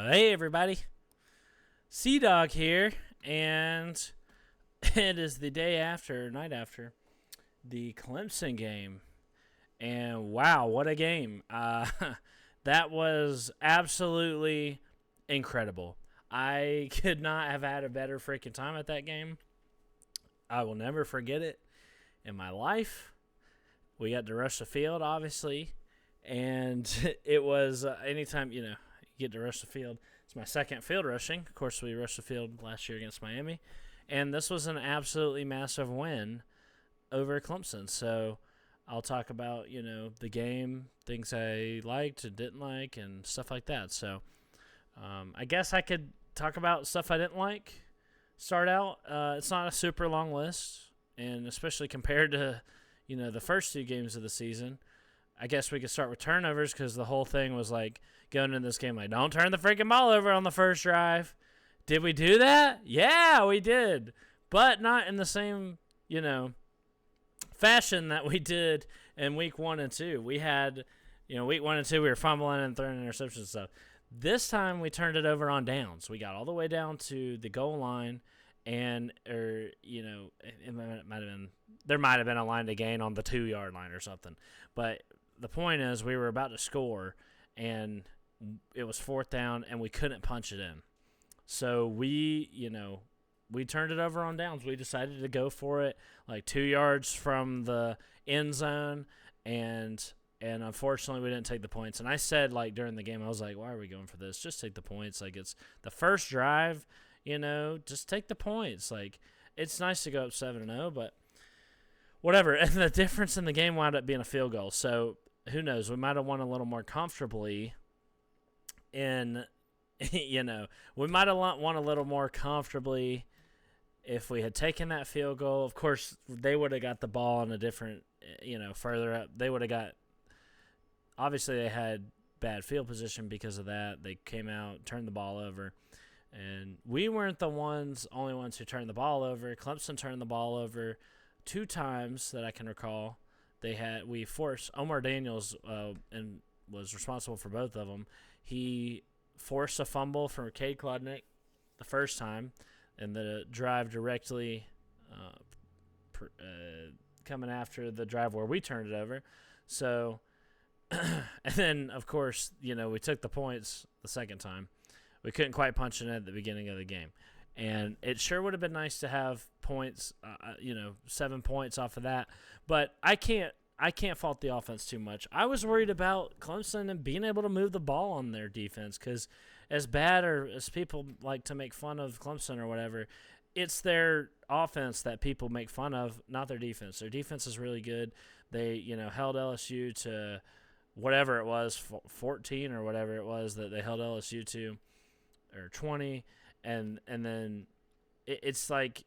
Hey everybody, Sea Dog here, and it is the night after the Clemson game, and wow, what a game! That was absolutely incredible. I could not have had a better freaking time at that game. I will never forget it in my life. We got to rush the field, obviously, and it was anytime you get to rush the field. It's my second field rushing. Of course, we rushed the field last year against Miami, and this was an absolutely massive win over Clemson. So I'll talk about the game, things I liked and didn't like, and stuff like that. So I guess I could talk about stuff I didn't like. Start out. It's not a super long list, and especially compared to the first two games of the season. I guess we could start with turnovers because the whole thing was like going into this game like, don't turn the freaking ball over on the first drive. Did we do that? Yeah, we did. But not in the same, fashion that we did in week 1 and 2. We had, week 1 and 2, we were fumbling and throwing interceptions and stuff. This time we turned it over on downs. We got all the way down to the goal line, and it might have been there might have been a line to gain on the 2-yard line or something. But the point is, we were about to score, and it was 4th down, and we couldn't punch it in. So we turned it over on downs. We decided to go for it, like 2 yards from the end zone, and unfortunately, we didn't take the points. And I said, like, during the game, I was like, why are we going for this? Just take the points. Like, it's the first drive, just take the points. Like, it's nice to go up 7-0, but whatever. And the difference in the game wound up being a field goal. So who knows? We might have won a little more comfortably we might have won a little more comfortably if we had taken that field goal. Of course, they would have got the ball in a different, further up. They would have got, obviously they had bad field position because of that. They came out, turned the ball over. And we weren't the only ones who turned the ball over. Clemson turned the ball over 2 times that I can recall. We forced Omar Daniels and was responsible for both of them. He forced a fumble from Cade Kludnick the first time, and the drive directly coming after the drive where we turned it over. So, and then of course we took the points the second time. We couldn't quite punch it in at the beginning of the game. And it sure would have been nice to have points, 7 points off of that. But I can't fault the offense too much. I was worried about Clemson and being able to move the ball on their defense because as bad or as people like to make fun of Clemson or whatever, it's their offense that people make fun of, not their defense. Their defense is really good. They, held LSU to whatever it was, 14 or whatever it was that they held LSU to, or 20. And then it's like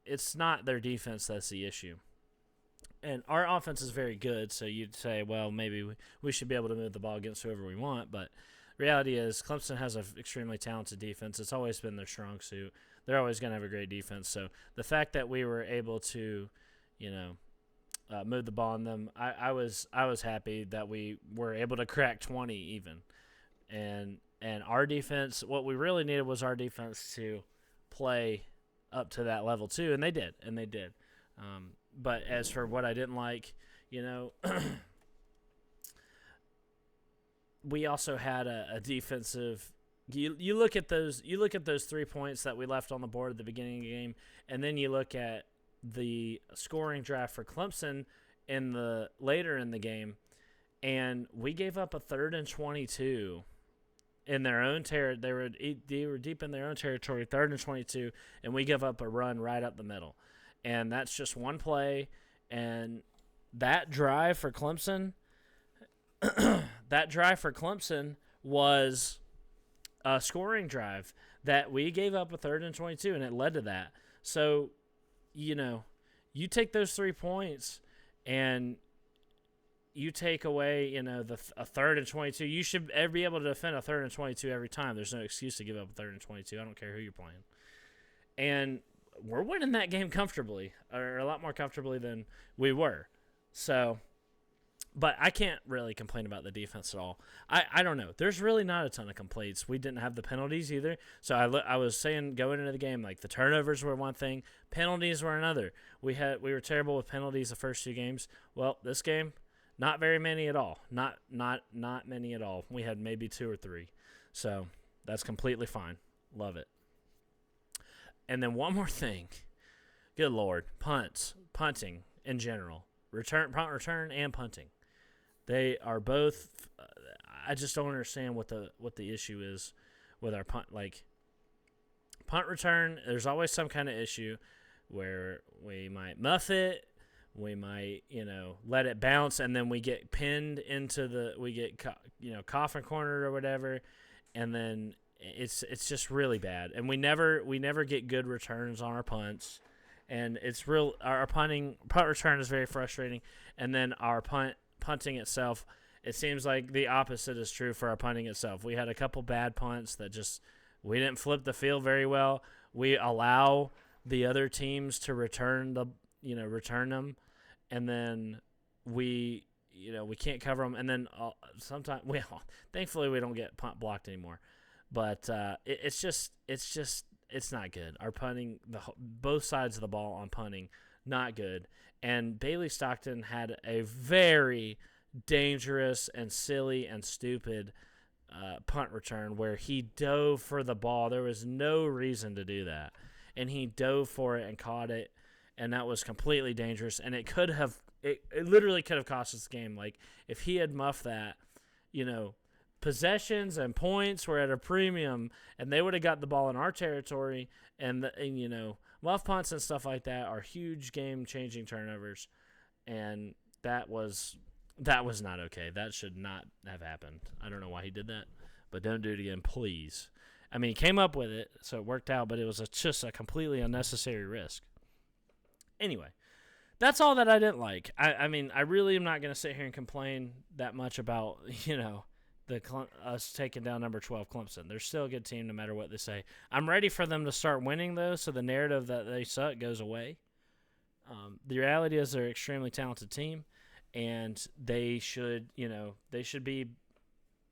it's not their defense that's the issue. And our offense is very good, so you'd say, well, maybe we should be able to move the ball against whoever we want. But reality is Clemson has an extremely talented defense. It's always been their strong suit. They're always going to have a great defense. So the fact that we were able to, move the ball on them, I was happy that we were able to crack 20 even. And our defense, what we really needed was our defense to play up to that level too, and they did. But as for what I didn't like, we also had a defensive. You look at those 3 points that we left on the board at the beginning of the game, and then you look at the scoring drive for Clemson later in the game, and we gave up a 3rd and 22. In their own territory, they were deep in their own territory, 3rd and 22, and we give up a run right up the middle, and that's just one play. And that drive for Clemson, was a scoring drive that we gave up a 3rd and 22, and it led to that. So, you take those 3 points and you take away, a 3rd and 22. You should be able to defend a 3rd and 22 every time. There's no excuse to give up a 3rd and 22. I don't care who you're playing. And we're winning that game comfortably, or a lot more comfortably than we were. So But I can't really complain about the defense at all. I don't know. There's really not a ton of complaints. We didn't have the penalties either. So I was saying going into the game, like the turnovers were one thing, penalties were another. We were terrible with penalties the first 2 games. Well, this game, not very many at all. Not many at all. We had maybe 2 or 3. So that's completely fine. Love it. And then one more thing. Good Lord. Punting in general. Punt return and punting. They are both. I just don't understand what the issue is with our punt. Like punt return, there's always some kind of issue where we might muff it, we might let it bounce, and then we get pinned into coffin cornered or whatever, and then it's just really bad. And we never get good returns on our punts, and it's real. Our punt return is very frustrating, and then our punting itself, it seems like the opposite is true for our punting itself. We had a couple bad punts that we didn't flip the field very well. We allow the other teams to return them, and then we can't cover them. And then sometimes, thankfully we don't get punt blocked anymore. But it's not good. Our punting, both sides of the ball on punting, not good. And Bailey Stockton had a very dangerous and silly and stupid punt return where he dove for the ball. There was no reason to do that. And he dove for it and caught it, and that was completely dangerous. And it literally could have cost us the game. Like, if he had muffed that, possessions and points were at a premium, and they would have got the ball in our territory, and muff punts and stuff like that are huge game-changing turnovers, and that was not okay. That should not have happened. I don't know why he did that, but don't do it again, please. I mean, he came up with it, so it worked out, but it was just a completely unnecessary risk. Anyway, that's all that I didn't like. I mean, I really am not going to sit here and complain that much about, us taking down number 12 Clemson. They're still a good team no matter what they say. I'm ready for them to start winning, though, so the narrative that they suck goes away. The reality is they're an extremely talented team, and they should win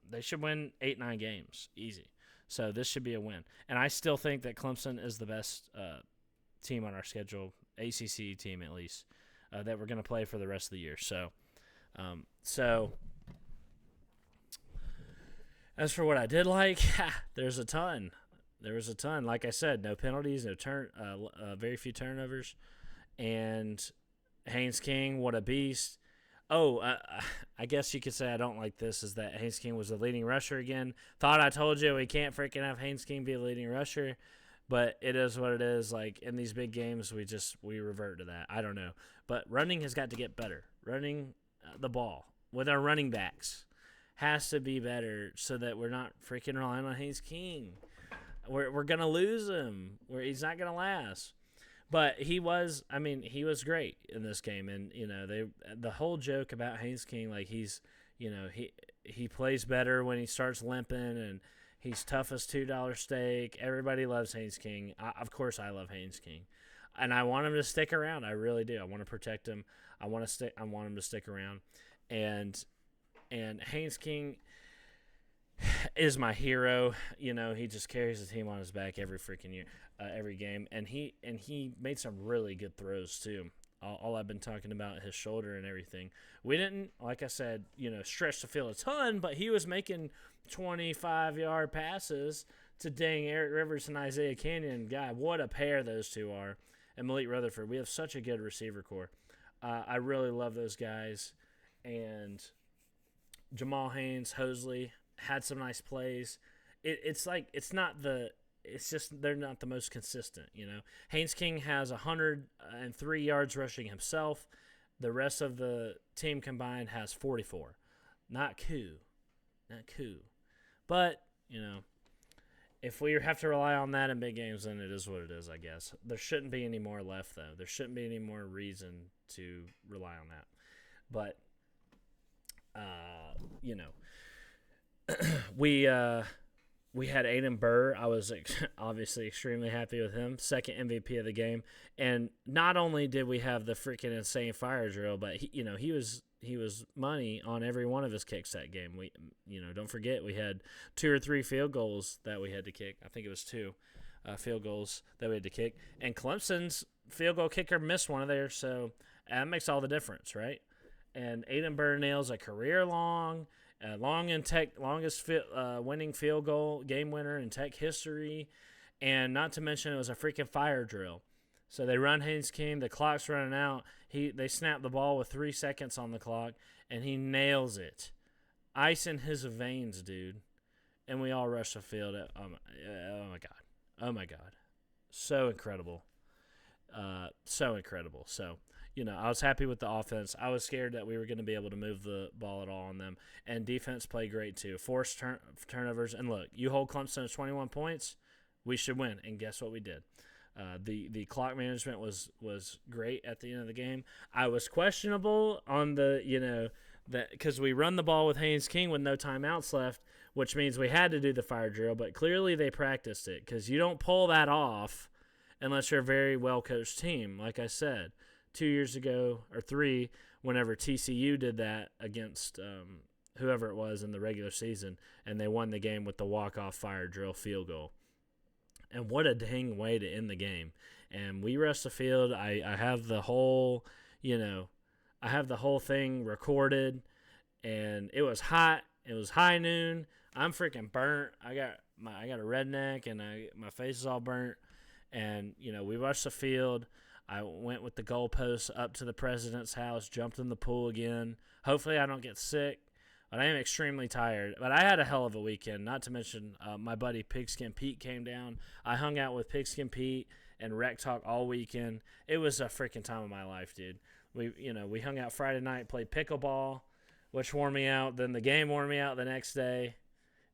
8-9 games easy. So this should be a win. And I still think that Clemson is the best team on our schedule, ACC team at least, that we're going to play for the rest of the year. So as for what I did like, there's a ton. There was a ton. Like I said, no penalties, very few turnovers. And Haynes King, what a beast. Oh, I guess you could say I don't like this, is that Haynes King was the leading rusher again. Thought I told you we can't freaking have Haynes King be the leading rusher, but it is what it is. Like, in these big games, we revert to that. I don't know. But running has got to get better. Running the ball with our running backs has to be better so that we're not freaking relying on Haynes King. We're going to lose him. He's not going to last. But he was great in this game, and the whole joke about Haynes King, like he plays better when he starts limping, and he's tough as $2 steak. Everybody loves Haynes King. Of course, I love Haynes King, and I want him to stick around. I really do. I want to protect him. I want him to stick around, and Haynes King is my hero. He just carries the team on his back every freaking year. Every game, and he made some really good throws too. All I've been talking about, his shoulder and everything. We didn't, like I said, stretch the field a ton, but he was making 25-yard passes to dang Eric Rivers and Isaiah Canyon. God, what a pair those two are. And Malik Rutherford. We have such a good receiver core. I really love those guys. And Jamal Haynes, Hosley had some nice plays. It's just they're not the most consistent, Haynes King has 103 yards rushing himself. The rest of the team combined has 44. Not cool. But, if we have to rely on that in big games, then it is what it is, I guess. There shouldn't be any more left, though. There shouldn't be any more reason to rely on that. But, we had Aiden Burr. I was obviously extremely happy with him. Second MVP of the game. And not only did we have the freaking insane fire drill, but he he was money on every one of his kicks that game. We, don't forget we had 2 or 3 field goals that we had to kick. I think it was 2 field goals that we had to kick, and Clemson's field goal kicker missed one of theirs, so that makes all the difference, right? And Aiden Burr nails a career longest winning field goal game winner in Tech history, and not to mention it was a freaking fire drill. So they run Haynes King, the clock's running out. They snap the ball with 3 seconds on the clock, and he nails it. Ice in his veins, dude. And we all rush the field. Oh my God. So incredible. So incredible. So, I was happy with the offense. I was scared that we were going to be able to move the ball at all on them. And defense played great too. Forced turnovers. And look, you hold Clemson to 21 points, we should win. And guess what we did? The clock management was great at the end of the game. I was questionable on because we run the ball with Haynes King with no timeouts left, which means we had to do the fire drill. But clearly they practiced it because you don't pull that off unless you're a very well-coached team. Like I said, 2 years ago or 3, whenever TCU did that against whoever it was in the regular season, and they won the game with the walk-off fire drill field goal. And what a dang way to end the game. And we rushed the field. I have the whole, I have the whole thing recorded. And it was hot. It was high noon. I'm freaking burnt. I got a redneck, and my face is all burnt. And, we rushed the field. I went with the goalposts up to the president's house, jumped in the pool again. Hopefully I don't get sick. But I am extremely tired. But I had a hell of a weekend, not to mention my buddy Pigskin Pete came down. I hung out with Pigskin Pete and Rec Talk all weekend. It was a freaking time of my life, dude. We hung out Friday night, played pickleball, which wore me out. Then the game wore me out the next day.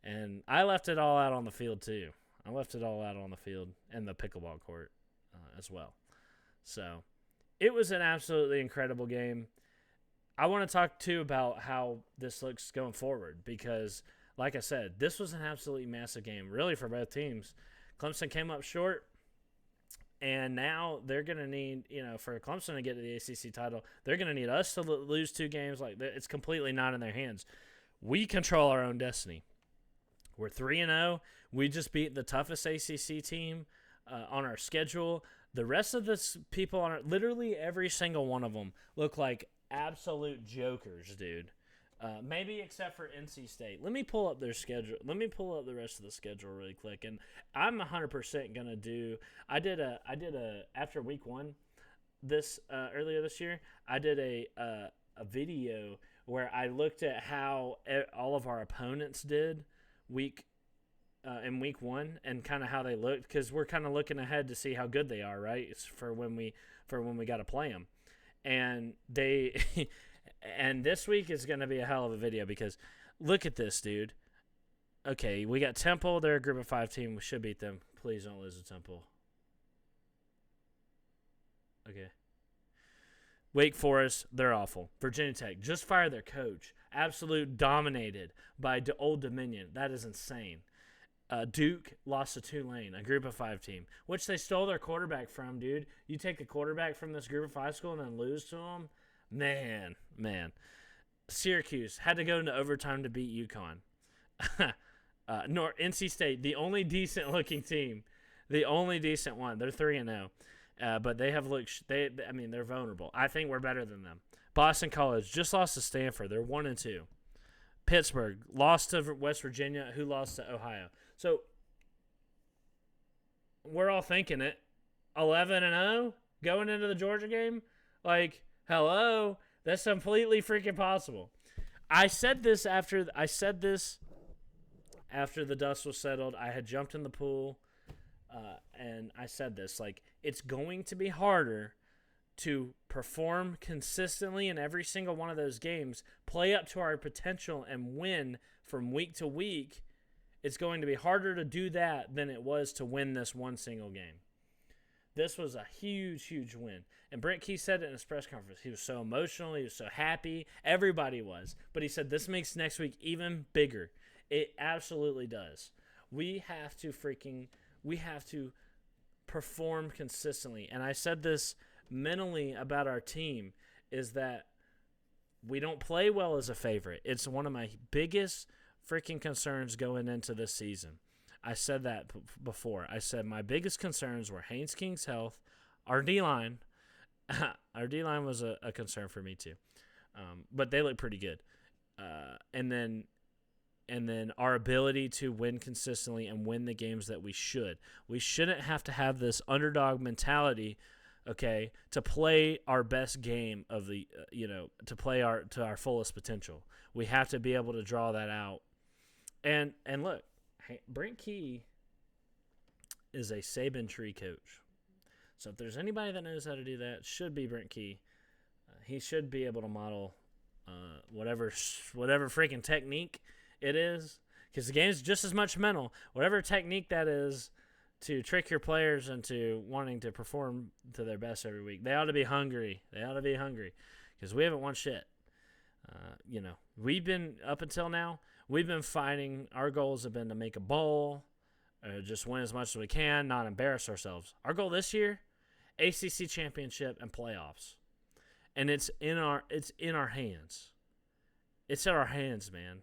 And I left it all out on the field, too. I left it all out on the field and the pickleball court as well. So it was an absolutely incredible game. I want to talk, too, about how this looks going forward because, like I said, this was an absolutely massive game, really, for both teams. Clemson came up short, and now they're going to need, for Clemson to get to the ACC title, they're going to need us to lose 2 games. Like, it's completely not in their hands. We control our own destiny. We're 3-0. We just beat the toughest ACC team on our schedule. The rest of the people on literally every single one of them look like absolute jokers, dude. Maybe except for NC State. Let me pull up their schedule. Let me pull up the rest of the schedule really quick. And I'm 100% gonna do. I did a after week 1, earlier this year. I did a video where I looked at how all of our opponents did in week 1 and kind of how they looked because we're kind of looking ahead to see how good they are, right? It's for when we got to play them. And and this week is going to be a hell of a video because look at this, dude. Okay, we got Temple. They're a group of 5 team. We should beat them. Please don't lose to Temple. Okay. Wake Forest, they're awful. Virginia Tech, just fired their coach. Absolute dominated by Old Dominion. That is insane. Duke lost to Tulane, a group of 5 team, which they stole their quarterback from, dude. You take a quarterback from this group of 5 school and then lose to them? Man. Syracuse had to go into overtime to beat UConn. NC State, the only decent-looking team. The only decent one. They're 3-0. But they have looked they're vulnerable. I think we're better than them. Boston College just lost to Stanford. They're 1-2. Pittsburgh lost to West Virginia, who lost to Ohio. So we're all thinking it. 11-0 going into the Georgia game? Like, hello? That's completely freaking possible. I said this after the dust was settled. I had jumped in the pool, and I said this. Like, it's going to be harder to perform consistently in every single one of those games, play up to our potential, and win from week to week. It's going to be harder to do that than it was to win this one single game. This was a huge, huge win. And Brent Key said it in his press conference. He was so emotional. He was so happy. Everybody was. But he said this makes next week even bigger. It absolutely does. We have to perform consistently. And I said this mentally about our team is that We don't play well as a favorite. It's one of my biggest freaking concerns going into this season. I said that before. I said my biggest concerns were Haynes King's health, our D-line. Our D-line was a concern for me too. But they look pretty good. And then our ability to win consistently and win the games that we should. We shouldn't have to have this underdog mentality, okay, to play our best game of the, to play to our fullest potential. We have to be able to draw that out. And look, Brent Key is a Saban tree coach. So if there's anybody that knows how to do that, it should be Brent Key. He should be able to model whatever freaking technique it is, because the game's just as much mental. Whatever technique that is to trick your players into wanting to perform to their best every week, they ought to be hungry. They ought to be hungry, because we haven't won shit. We've been, up until now, we've been fighting. Our goals have been to make a bowl, just win as much as we can, not embarrass ourselves. Our goal this year, ACC championship and playoffs. And it's in our hands. It's in our hands, man.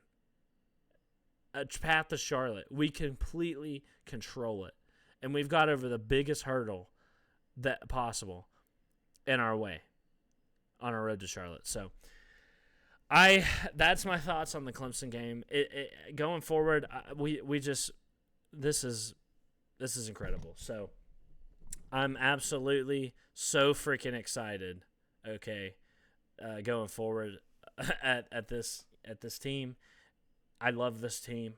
A path to Charlotte. We completely control it. And we've got over the biggest hurdle that possible in our way on our road to Charlotte. So that's my thoughts on the Clemson game. Going forward, this is incredible. So I'm absolutely so freaking excited. Okay, going forward at this team. I love this team.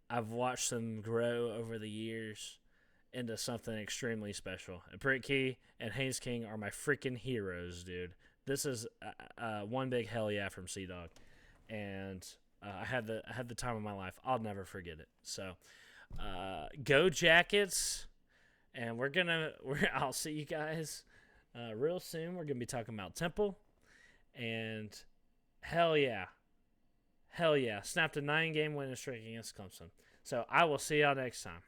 I've watched them grow over the years into something extremely special. And Brent Key and Haynes King are my freaking heroes, dude. This is one big hell yeah from Sea-Dog. And I had the time of my life. I'll never forget it. So go Jackets. And I'll see you guys real soon. We're going to be talking about Temple. And hell yeah. Snapped a 9-game winning streak against Clemson. So I will see y'all next time.